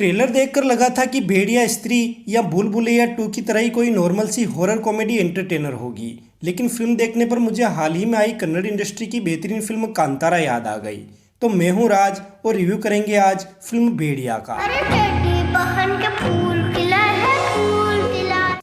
Trailer देखकर लगा था कि भेड़िया स्त्री या भूल भुलैया 2 की तरह ही कोई नॉर्मल सी हॉरर कॉमेडी एंटरटेनर होगी, लेकिन फिल्म देखने पर मुझे हाल ही में आई कन्नड़ इंडस्ट्री की बेहतरीन फिल्म कांतारा याद आ गई। तो मैं हूँ राज और रिव्यू करेंगे आज फिल्म भेड़िया का।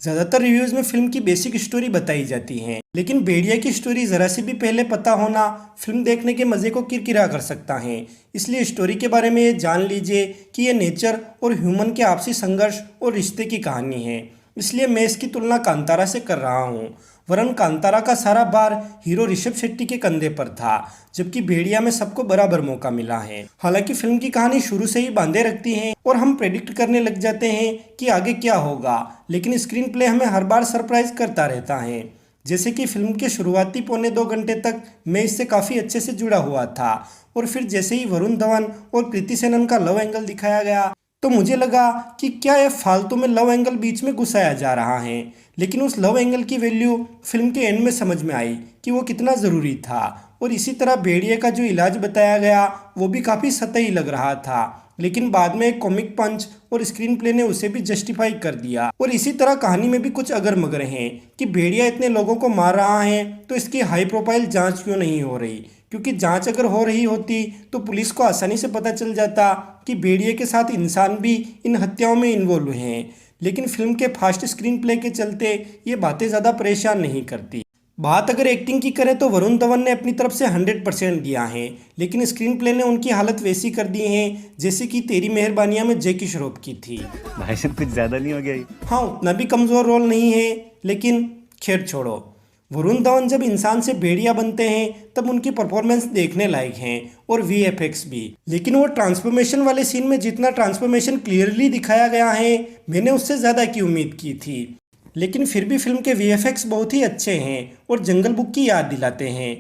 ज़्यादातर रिव्यूज़ में फिल्म की बेसिक स्टोरी बताई जाती है, लेकिन भेड़िया की स्टोरी ज़रा सी भी पहले पता होना फिल्म देखने के मज़े को किरकिरा कर सकता है। इसलिए स्टोरी के बारे में ये जान लीजिए कि ये नेचर और ह्यूमन के आपसी संघर्ष और रिश्ते की कहानी है। इसलिए मैं इसकी तुलना कांतारा से कर रहा हूँ। वरन कांतारा का सारा भार हीरो ऋषभ शेट्टी के कंधे पर था, जबकि भेड़िया में सबको बराबर मौका मिला है। हालांकि फिल्म की कहानी शुरू से ही बांधे रखती है और हम प्रेडिक्ट करने लग जाते हैं कि आगे क्या होगा, लेकिन स्क्रीन प्ले हमें हर बार सरप्राइज करता रहता है। जैसे कि फिल्म के शुरुआती पौने 2 घंटे तक मैं इससे काफ़ी अच्छे से जुड़ा हुआ था, और फिर जैसे ही वरुण धवन और कृति सेनन का लव एंगल दिखाया गया तो मुझे लगा कि क्या यह फालतू में लव एंगल बीच में घुसाया जा रहा है। लेकिन उस लव एंगल की वैल्यू फिल्म के एंड में समझ में आई कि वो कितना ज़रूरी था। और इसी तरह भेड़िए का जो इलाज बताया गया वो भी काफ़ी सतही लग रहा था, लेकिन बाद में एक कॉमिक पंच और स्क्रीन प्ले ने उसे भी जस्टिफाई कर दिया। और इसी तरह कहानी में भी कुछ अगर मगर हैं कि भेड़िया इतने लोगों को मार रहा है तो इसकी हाई प्रोफाइल जांच क्यों नहीं हो रही, क्योंकि जांच अगर हो रही होती तो पुलिस को आसानी से पता चल जाता कि भेड़िए के साथ इंसान भी इन हत्याओं में इन्वॉल्व हैं। लेकिन फिल्म के फास्ट स्क्रीन प्ले के चलते ये बातें ज़्यादा परेशान नहीं करती। बात अगर एक्टिंग की करें तो वरुण धवन ने अपनी तरफ से 100% दिया है, लेकिन स्क्रीन प्ले ने उनकी हालत वैसी कर दी है जैसे कि तेरी मेहरबानियां में जैकी श्रॉफ की थी। भाई साहब कुछ ज़्यादा नहीं हो गया? हाँ, उतना भी कमज़ोर रोल नहीं है, लेकिन खैर छोड़ो। वरुण धवन जब इंसान से भेड़िया बनते हैं तब उनकी परफॉर्मेंस देखने लायक हैं, और वीएफएक्स भी। लेकिन वो ट्रांसफॉर्मेशन वाले सीन में जितना ट्रांसफॉर्मेशन क्लियरली दिखाया गया है मैंने उससे ज़्यादा की उम्मीद की थी। लेकिन फिर भी फिल्म के वीएफएक्स बहुत ही अच्छे हैं और जंगल बुक की याद दिलाते हैं।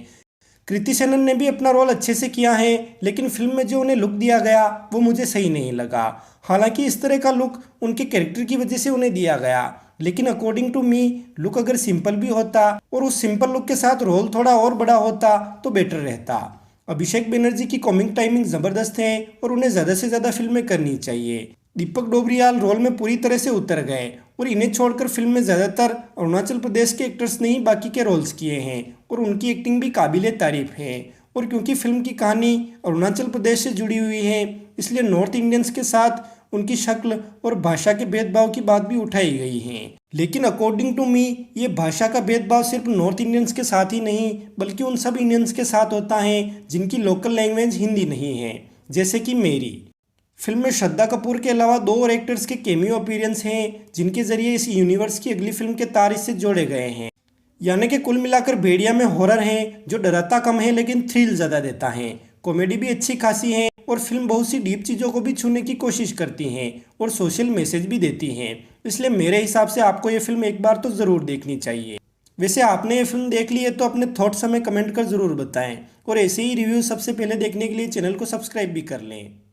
कृति सेनन ने भी अपना रोल अच्छे से किया है, लेकिन फिल्म में जो उन्हें लुक दिया गया वो मुझे सही नहीं लगा। हालांकि इस तरह का लुक उनके कैरेक्टर की वजह से उन्हें दिया गया, लेकिन अकॉर्डिंग टू मी लुक अगर सिंपल भी होता और उस सिंपल लुक के साथ रोल थोड़ा और बड़ा होता तो बेटर रहता। अभिषेक बनर्जी की कॉमिक टाइमिंग ज़बरदस्त है और उन्हें ज़्यादा से ज़्यादा फिल्में करनी चाहिए। दीपक डोबरियाल रोल में पूरी तरह से उतर गए, और इन्हें छोड़कर फिल्म में ज़्यादातर अरुणाचल प्रदेश के एक्टर्स ने ही बाकी के रोल्स किए हैं, और उनकी एक्टिंग भी काबिले तारीफ है। और क्योंकि फिल्म की कहानी अरुणाचल प्रदेश से जुड़ी हुई है, इसलिए नॉर्थ इंडियंस के साथ उनकी शक्ल और भाषा के भेदभाव की बात भी उठाई गई है। लेकिन अकॉर्डिंग टू मी ये भाषा का भेदभाव सिर्फ नॉर्थ इंडियंस के साथ ही नहीं बल्कि उन सब इंडियंस के साथ होता है जिनकी लोकल लैंग्वेज हिंदी नहीं है, जैसे कि मेरी। फिल्म में श्रद्धा कपूर के अलावा 2 और एक्टर्स के कैमियो अपीयरेंस हैं जिनके जरिए इस यूनिवर्स की अगली फिल्म के तार इससे जोड़े गए हैं। यानी कि कुल मिलाकर भेड़िया में हॉरर है जो डराता कम है लेकिन थ्रिल ज़्यादा देता है। कॉमेडी भी अच्छी खासी है और फिल्म बहुत सी डीप चीज़ों को भी छूने की कोशिश करती हैं और सोशल मैसेज भी देती हैं। इसलिए मेरे हिसाब से आपको ये फिल्म एक बार तो ज़रूर देखनी चाहिए। वैसे आपने ये फिल्म देख ली है तो अपने थॉट्स हमें कमेंट कर ज़रूर बताएं, और ऐसे ही रिव्यू सबसे पहले देखने के लिए चैनल को सब्सक्राइब भी कर लें।